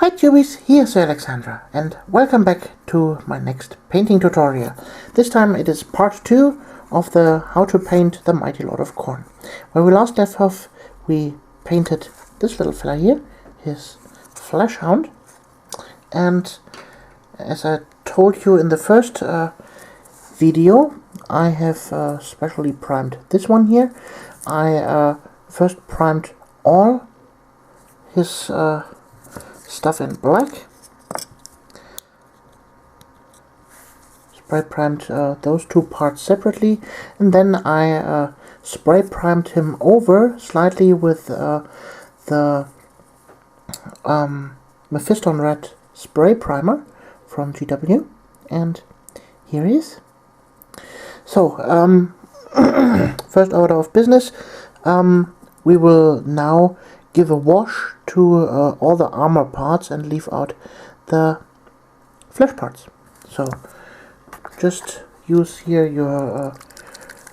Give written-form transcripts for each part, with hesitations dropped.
Hi tubies, here's Alexandra and welcome back to my next painting tutorial. This time it is part 2 of the How to Paint the Mighty Lord of Khorne. Where we last left off, we painted this little fella here, his flesh hound, and as I told you in the first video, I have specially primed this one here. I first primed all his stuff in black, spray primed those two parts separately, and then I spray primed him over slightly with the Mephiston Red spray primer from GW, and here he is. So first order of business, we will now give a wash to all the armor parts and leave out the flesh parts. So just use here your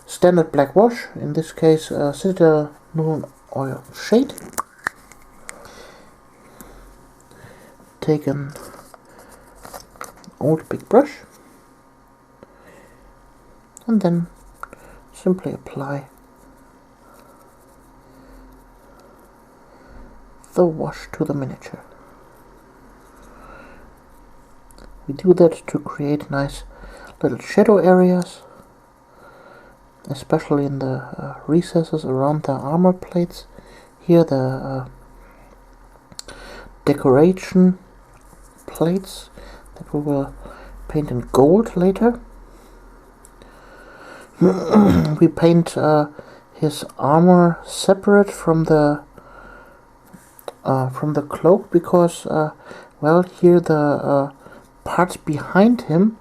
standard black wash, in this case Citadel Null Oil Shade. Take an old big brush and then simply apply the wash to the miniature. We do that to create nice little shadow areas, especially in the recesses around the armor plates. Here the decoration plates that we will paint in gold later. We paint his armor separate from the cloak because, well, here the parts behind him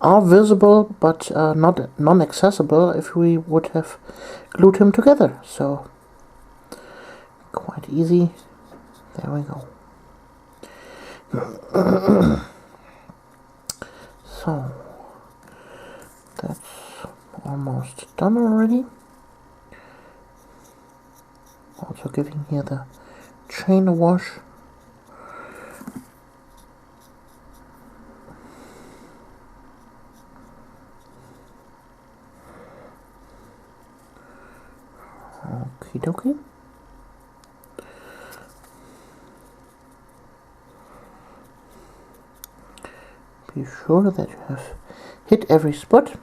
are visible but not non-accessible if we would have glued him together. So quite easy. There we go. So that's almost done already. Also giving here the chain a wash. Okie dokie. Be sure that you have hit every spot.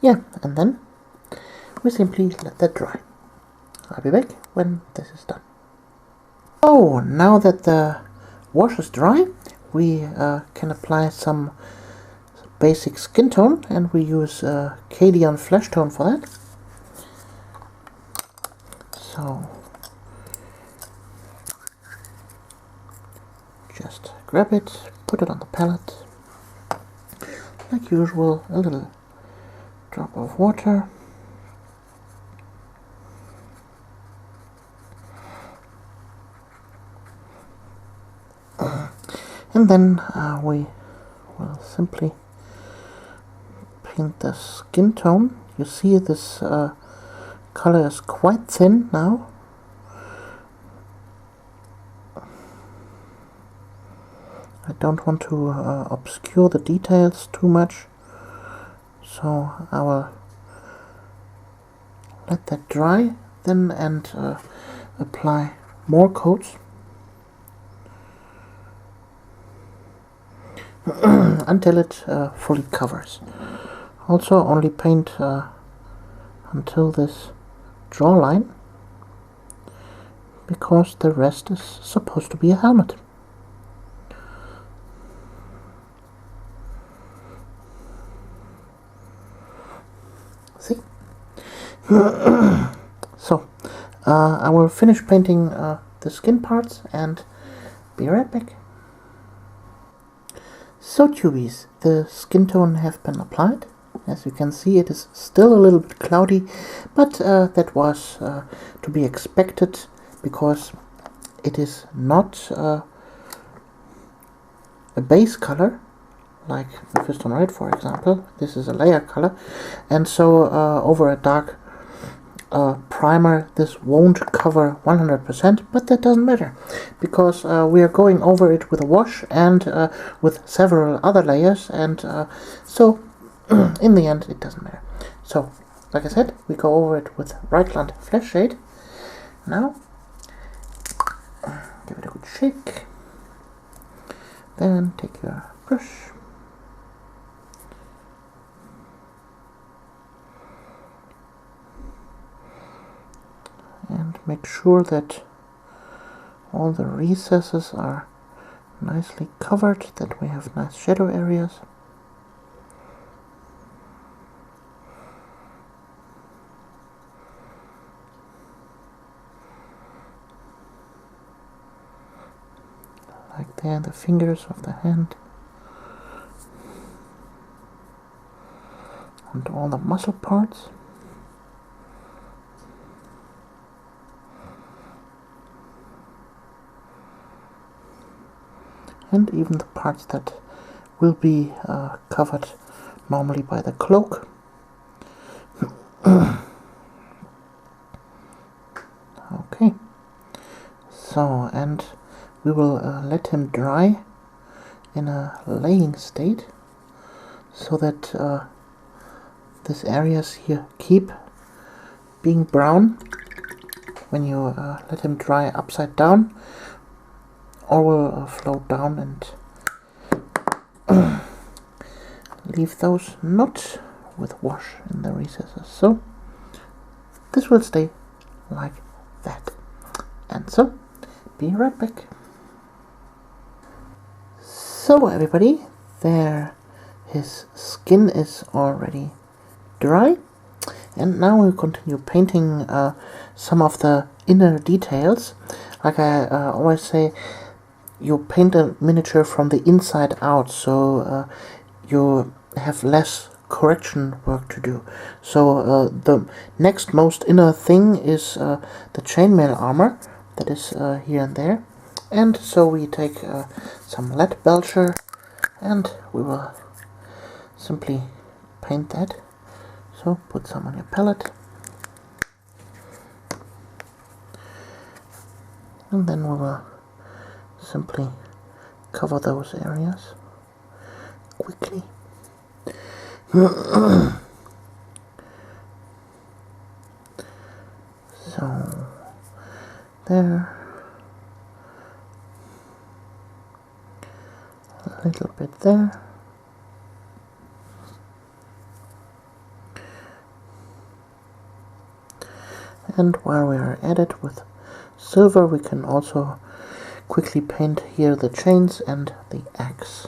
Yeah, and then we simply let that dry. I'll be back when this is done. Oh, now that the wash is dry, we can apply some basic skin tone, and we use Cadian Flesh Tone for that. So just grab it, put it on the palette, like usual, a little drop of water. And then we will simply paint the skin tone. You see this color is quite thin now. I don't want to obscure the details too much, so I will let that dry then and apply more coats until it fully covers. Also only paint until this jawline, because the rest is supposed to be a helmet. See? So I will finish painting the skin parts and be right back. So tubies, the skin tone have been applied. As you can see, it is still a little bit cloudy, but that was to be expected because it is not a base color like Mephiston Red, for example. This is a layer color, and so over a dark primer, this won't cover 100%, but that doesn't matter, because we are going over it with a wash and with several other layers, and so in the end it doesn't matter. So, like I said, we go over it with Reichland Flash Shade. Now, give it a good shake, then take your brush and make sure that all the recesses are nicely covered, that we have nice shadow areas. Like there, the fingers of the hand and all the muscle parts. And even the parts that will be covered normally by the cloak. Okay, so, and we will let him dry in a laying state, so that these areas here keep being brown when you let him dry upside down, or will float down and leave those not with wash in the recesses. So this will stay like that. And so, be right back. So everybody, there his skin is already dry, and now we'll continue painting some of the inner details. Like I always say, you paint a miniature from the inside out, so you have less correction work to do. So the next most inner thing is the chainmail armor that is here and there, and so we take some lead belcher and we will simply paint that. So put some on your palette, and then we will simply cover those areas quickly. So there, a little bit there, and while we are at it with silver, we can also quickly paint here the chains and the axe.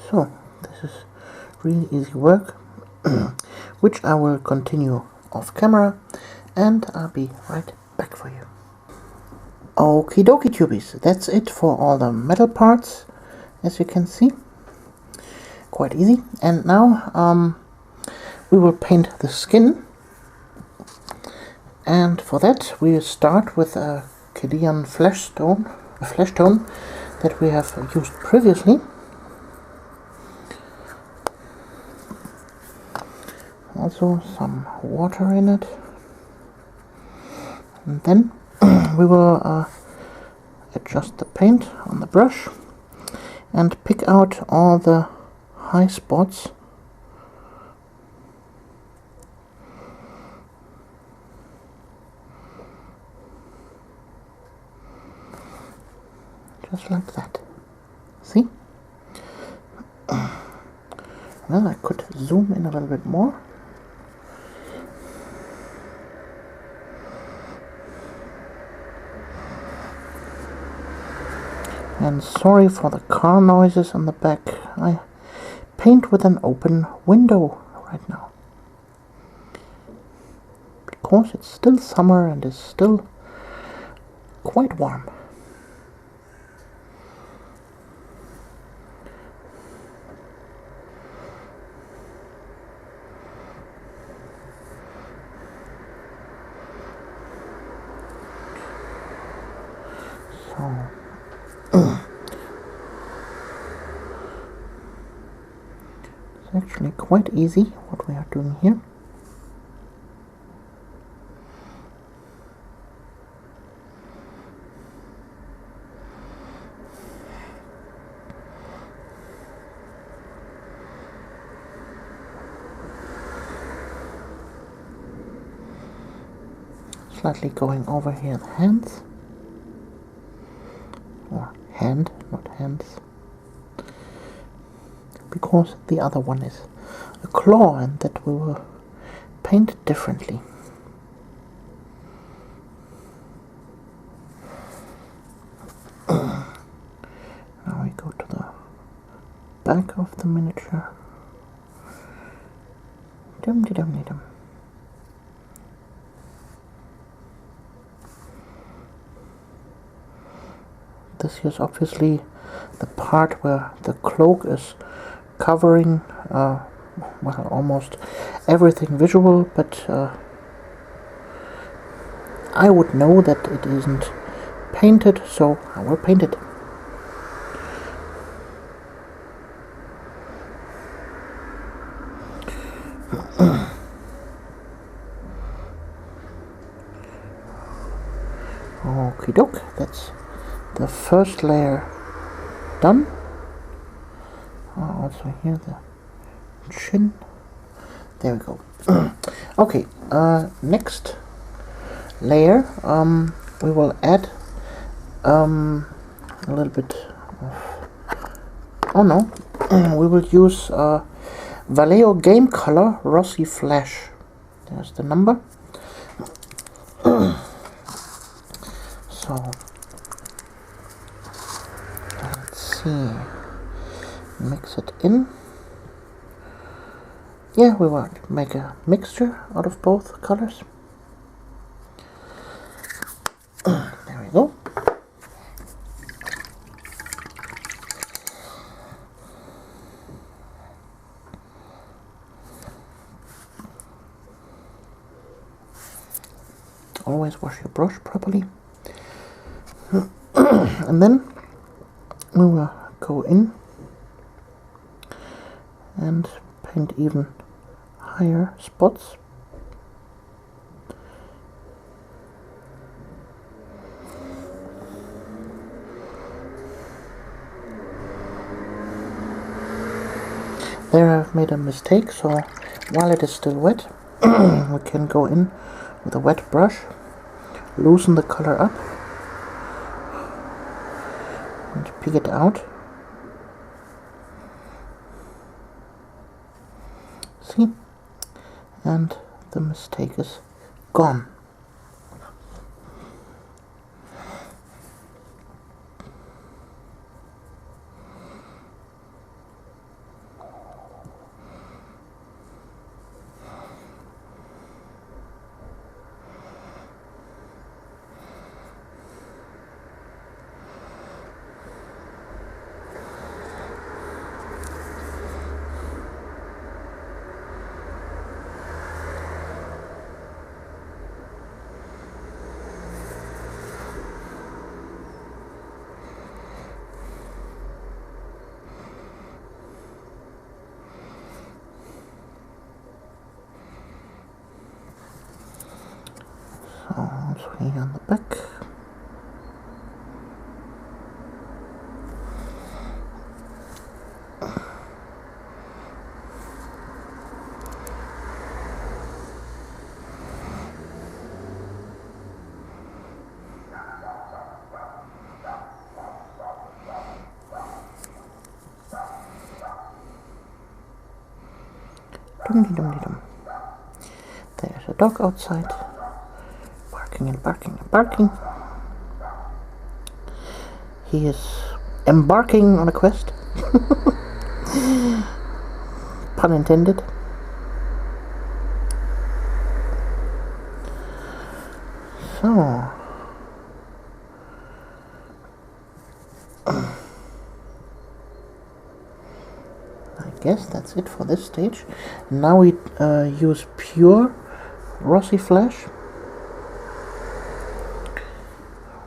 So this is really easy work, which I will continue off camera, and I'll be right back for you. Okie dokie tubies, that's it for all the metal parts, as you can see. Quite easy. And now we will paint the skin, and for that we start with a Khorne flesh tone that we have used previously. Also some water in it, and then we will adjust the paint on the brush and pick out all the high spots just like that. See? Well, I could zoom in a little bit more. And sorry for the car noises on the back. I paint with an open window right now, because it's still summer and is still quite warm. It's actually quite easy what we are doing here. Slightly going over here the hands, or hand, not hands, because the other one is a claw and that we will paint differently. Now we go to the back of the miniature. Dum-de-dum-de-dum. This is obviously the part where the cloak is covering well, almost everything visual, but I would know that it isn't painted, so I will paint it. Okie doke, that's the first layer done. Also here the chin. There we go. Okay, next layer, we will add a little bit of, oh no, we will use Vallejo Game Color Rossi Flash. There's the number. So let's see, mix it in. Yeah, we want to make a mixture out of both colors. There we go. Always wash your brush properly. And then we will go in and paint even higher spots. There I've made a mistake, so while it is still wet, we can go in with a wet brush, loosen the color up, and pick it out. See? And the mistake is gone. So here on the back. Dum-de-dum-de-dum. There's a dog outside. And barking and barking. He is embarking on a quest. Pun intended. So I guess that's it for this stage. Now we use pure Rossi Flash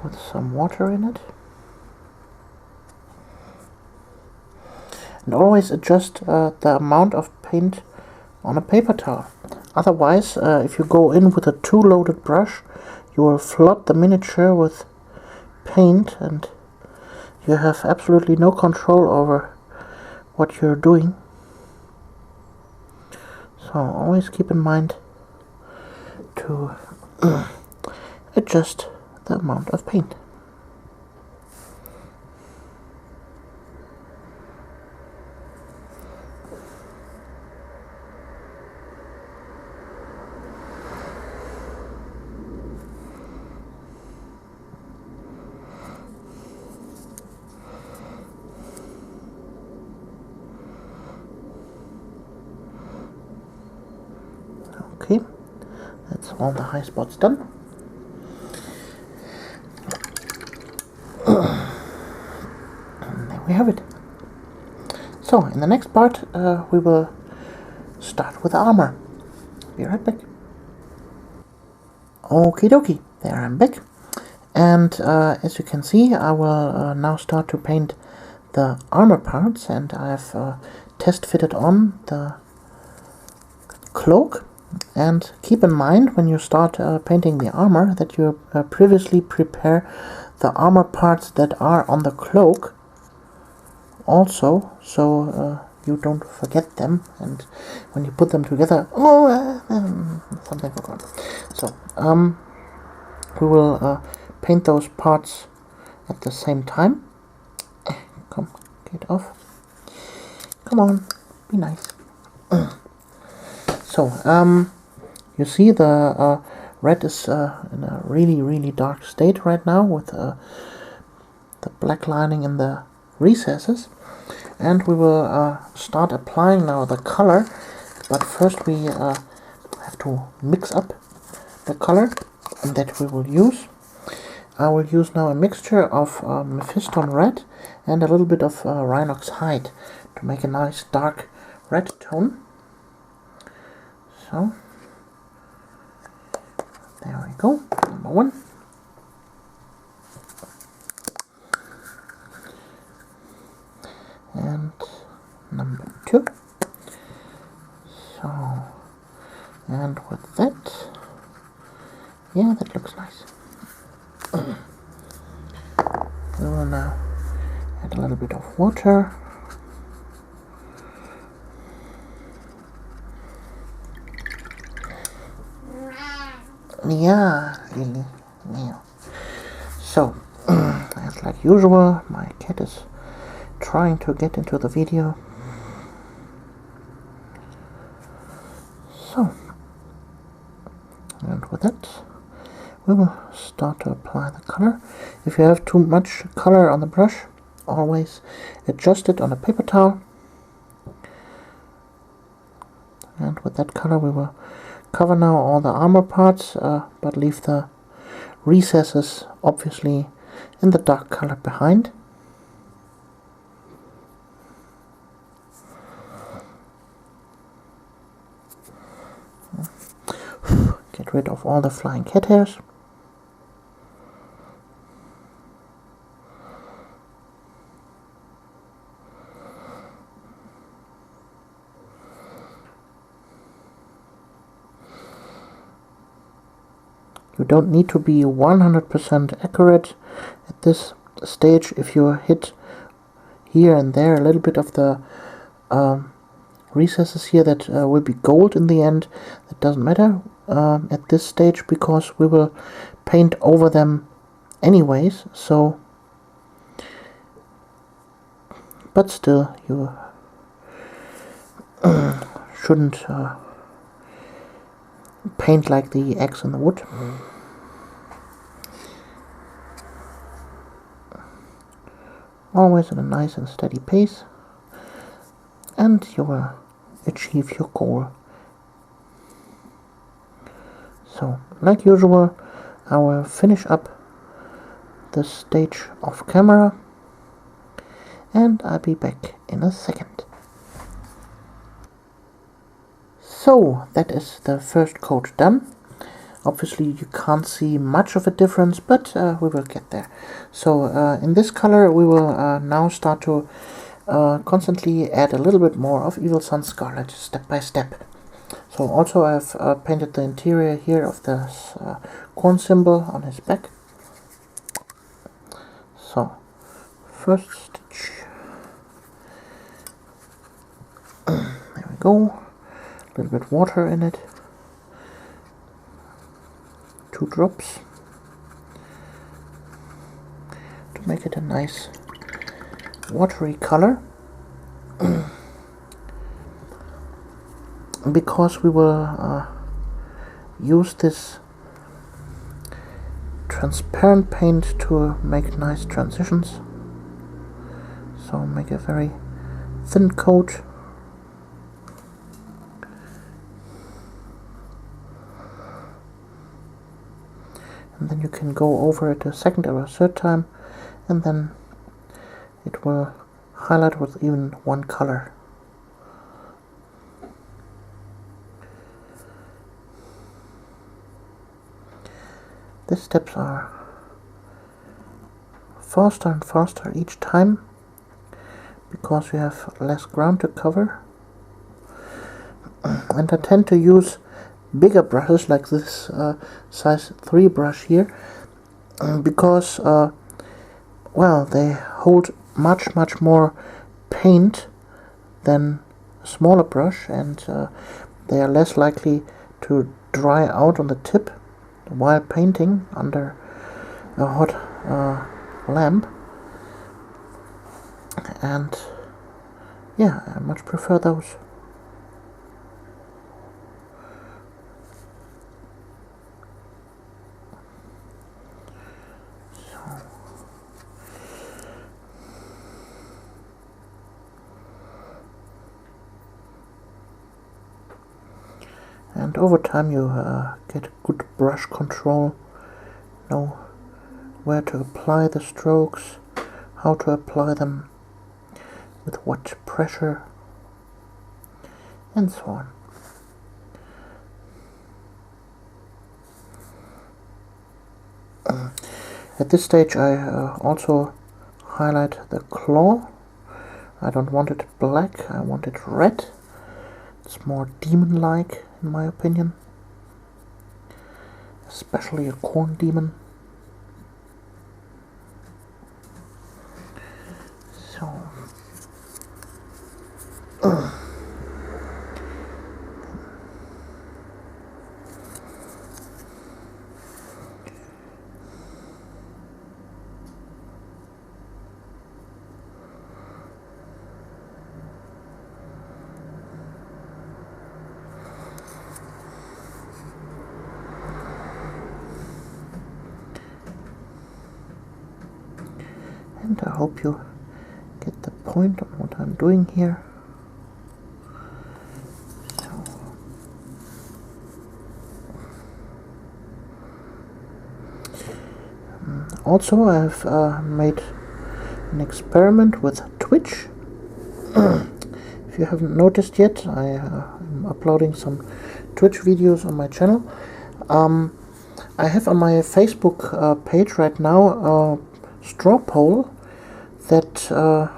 with some water in it. and always adjust the amount of paint on a paper towel. Otherwise, if you go in with a too loaded brush, you will flood the miniature with paint and you have absolutely no control over what you're doing. So always keep in mind to adjust the amount of paint. Okay, that's all the high spots done. And there we have it. So, in the next part, we will start with the armor. Be right back. Okie dokie, there I'm back. And as you can see, I will now start to paint the armor parts, and I've test fitted on the cloak. And keep in mind when you start painting the armor that you previously prepare the armor parts that are on the cloak also, so you don't forget them, and when you put them together, something forgot. So we will paint those parts at the same time. Come, get off. Come on, be nice. So, you see the red is in a really dark state right now with the black lining in the recesses, and we will start applying now the color, but first we have to mix up the color that we will use. I will use now a mixture of Mephiston red and a little bit of Rhinox hide to make a nice dark red tone. So, there we go, number one. And number two. So, and with that, yeah, that looks nice. We will now add a little bit of water. Yeah, really. Yeah. So, as like usual, my cat is trying to get into the video. So, and with that, we will start to apply the color. If you have too much color on the brush, always adjust it on a paper towel. And with that color, we will cover now all the armor parts, but leave the recesses obviously in the dark color behind. Get rid of all the flying cat hairs. You don't need to be 100% accurate at this stage. If you hit here and there a little bit of the recesses here that will be gold in the end, that doesn't matter at this stage, because we will paint over them anyways. So, but still, you shouldn't paint like the axe in the wood. Always in a nice and steady pace, and you will achieve your goal. So, like usual, I will finish up the stage off camera, and I'll be back in a second. So, that is the first coat done. Obviously you can't see much of a difference, but we will get there. So in this color we will now start to constantly add a little bit more of Evil Sun Scarlet step by step. So also I've painted the interior here of the Khorne symbol on his back. So first stitch, there we go, a little bit water in it, 2 drops to make it a nice watery color. Because we will use this transparent paint to make nice transitions, so make a very thin coat. And then you can go over it a second or a third time, and then it will highlight with even one color. These steps are faster and faster each time because we have less ground to cover, and I tend to use bigger brushes like this size 3 brush here because well, they hold much more paint than a smaller brush, and they are less likely to dry out on the tip while painting under a hot lamp. And yeah, I much prefer those. And over time you get good brush control, know where to apply the strokes, how to apply them, with what pressure, and so on. At this stage I also highlight the claw. I don't want it black, I want it red. It's more demon-like in my opinion, especially a Khorne demon. So and I hope you get the point of what I'm doing here. Also, I've made an experiment with Twitch. If you haven't noticed yet, I am uploading some Twitch videos on my channel. I have on my Facebook page right now a straw poll that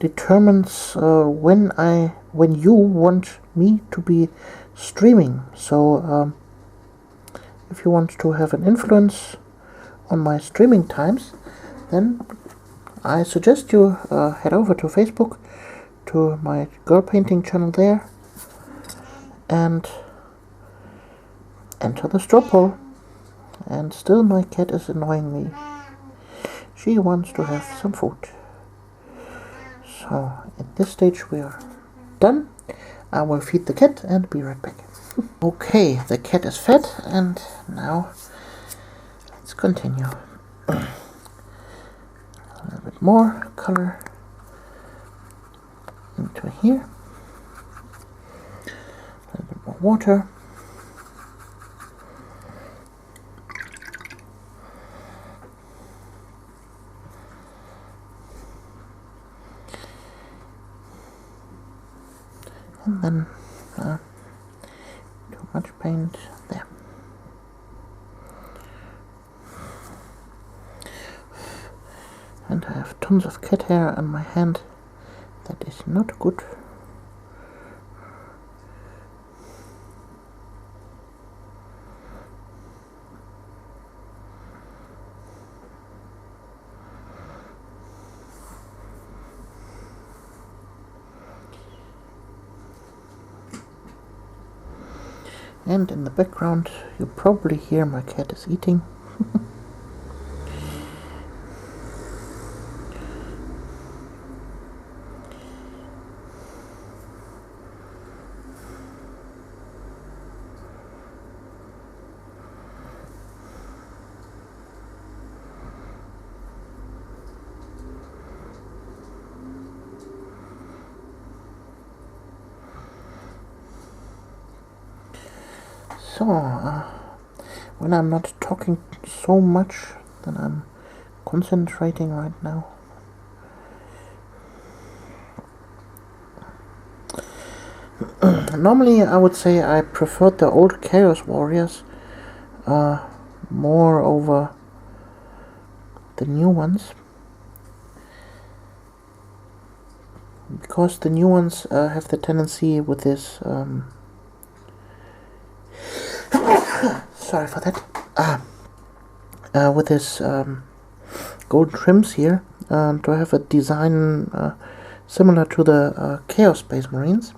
determines when you want me to be streaming. So if you want to have an influence on my streaming times, then I suggest you head over to Facebook, to my GirlPainting channel there, and enter the straw poll. And still my cat is annoying me. She wants to have some food. So at this stage we are done. I will feed the cat and be right back. Okay, the cat is fed, and now let's continue. A little bit more color into here. A little bit more water. And then too much paint there. And I have tons of cat hair on my hand. That is not good. And in the background you probably hear my cat is eating. So, when I'm not talking so much, then I'm concentrating right now. Normally I would say I preferred the old Chaos Warriors more over the new ones, because the new ones have the tendency with this sorry for that, with this gold trims here, to have a design similar to the Chaos Space Marines,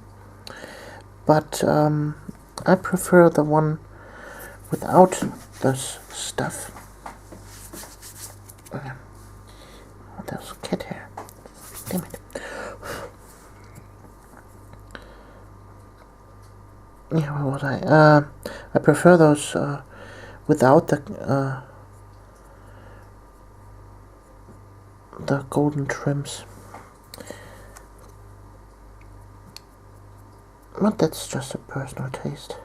but I prefer the one without this stuff. Okay. Oh, there's cat hair. Damn it. Yeah, what was I? I prefer those without the golden trims. But that's just a personal taste.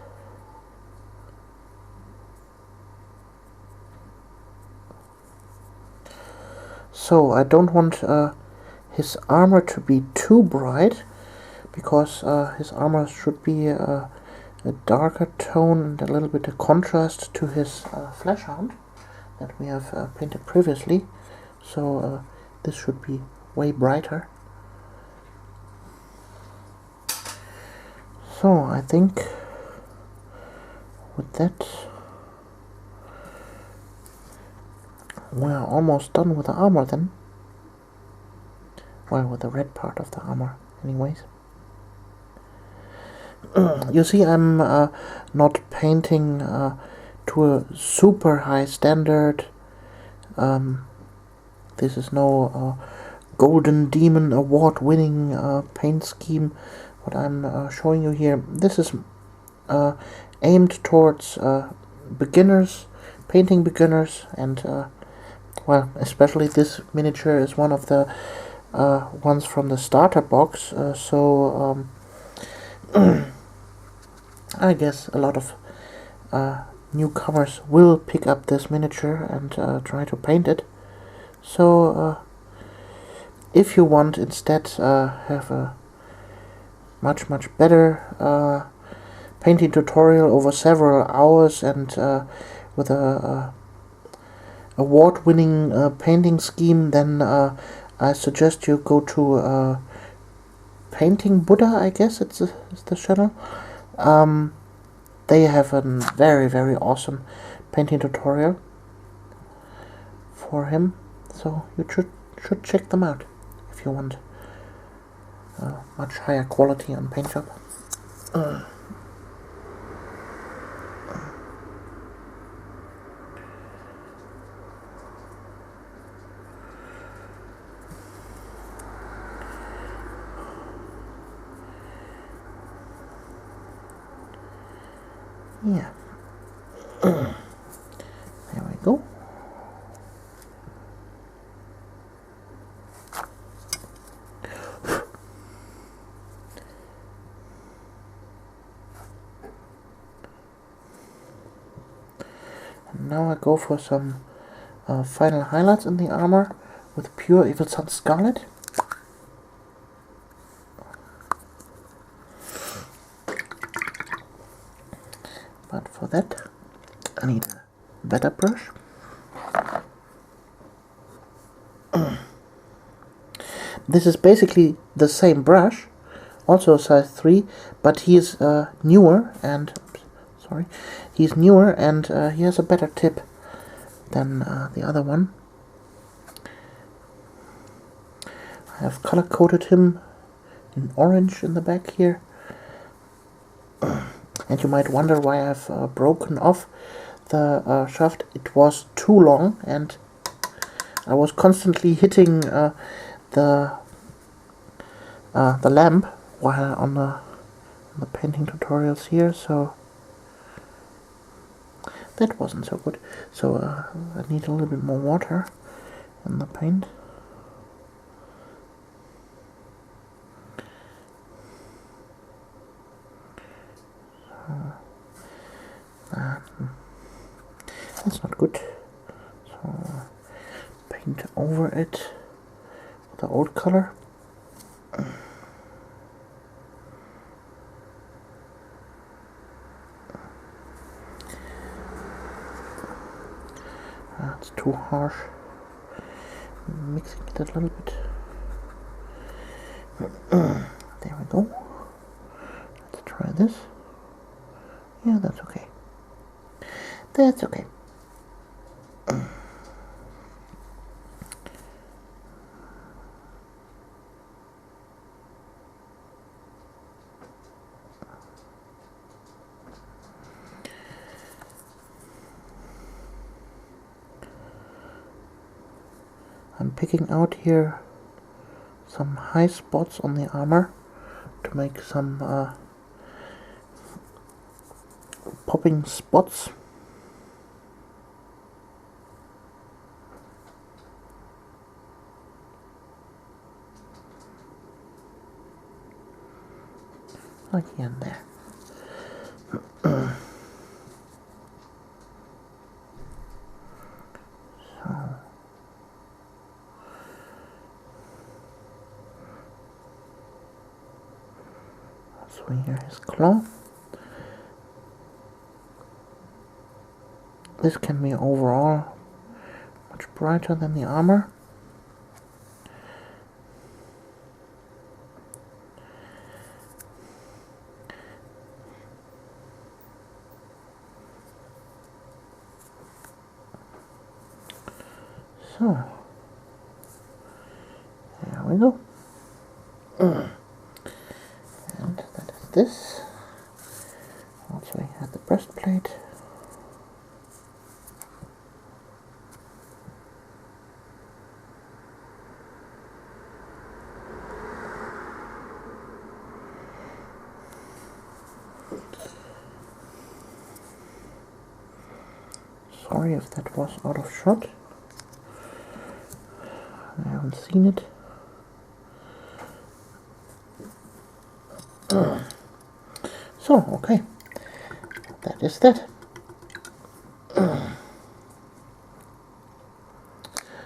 So I don't want his armor to be too bright, because his armor should be a darker tone and a little bit of contrast to his flesh hound that we have painted previously. So this should be way brighter. So I think with that we're almost done with the armor then. Well, with the red part of the armor anyways. You see, I'm not painting to a super high standard. This is no Golden Demon award-winning paint scheme. What I'm showing you here, this is aimed towards beginners, painting beginners, and well, especially this miniature is one of the ones from the starter box, so I guess a lot of newcomers will pick up this miniature and try to paint it. So if you want instead have a much better painting tutorial over several hours and with a award-winning painting scheme, then I suggest you go to Painting Buddha, I guess it's the channel. They have a very awesome painting tutorial for him, so you should check them out if you want much higher quality on paint job. Yeah. There we go. And now I go for some final highlights in the armor with pure Evil Sun Scarlet. But for that I need a better brush. this is basically the same brush, also size 3, but he is newer and he has a better tip than the other one. I have color coded him in orange in the back here. And you might wonder why I've broken off the shaft. It was too long and I was constantly hitting the lamp while on the painting tutorials here, so that wasn't so good. So I need a little bit more water in the paint. That's not good. So paint over it with the old color. That's too harsh. Mixing it a little bit. There we go. Let's try this. Yeah, that's okay. That's okay. I'm picking out here some high spots on the armor to make some popping spots. Like here and there. So here his claw. This can be overall much brighter than the armor. So, there we go. And that is this. Also I had the breastplate. Sorry if that was out of shot. I haven't seen it. So, okay. That is that.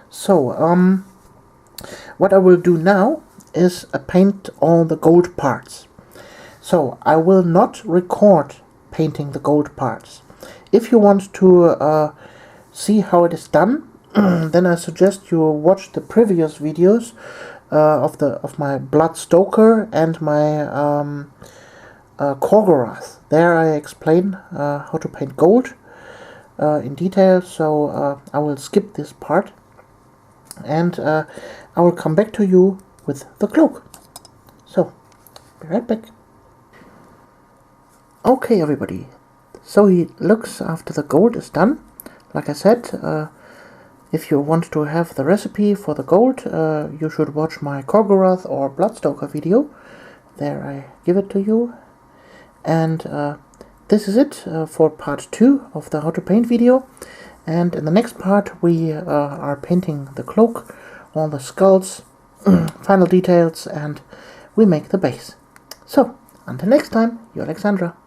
So, what I will do now is paint all the gold parts. So, I will not record painting the gold parts. If you want to see how it is done, then I suggest you watch the previous videos of my Blood Stoker and my Khorne. There I explain how to paint gold in detail, so I will skip this part and I will come back to you with the cloak. So, be right back. Okay everybody, so he looks after the gold is done. Like I said, if you want to have the recipe for the gold, you should watch my Khorne or Bloodstoker video. There I give it to you. And this is it for part 2 of the how to paint video. And in the next part we are painting the cloak, all the skulls, final details, and we make the base. So, until next time, your Alexandra.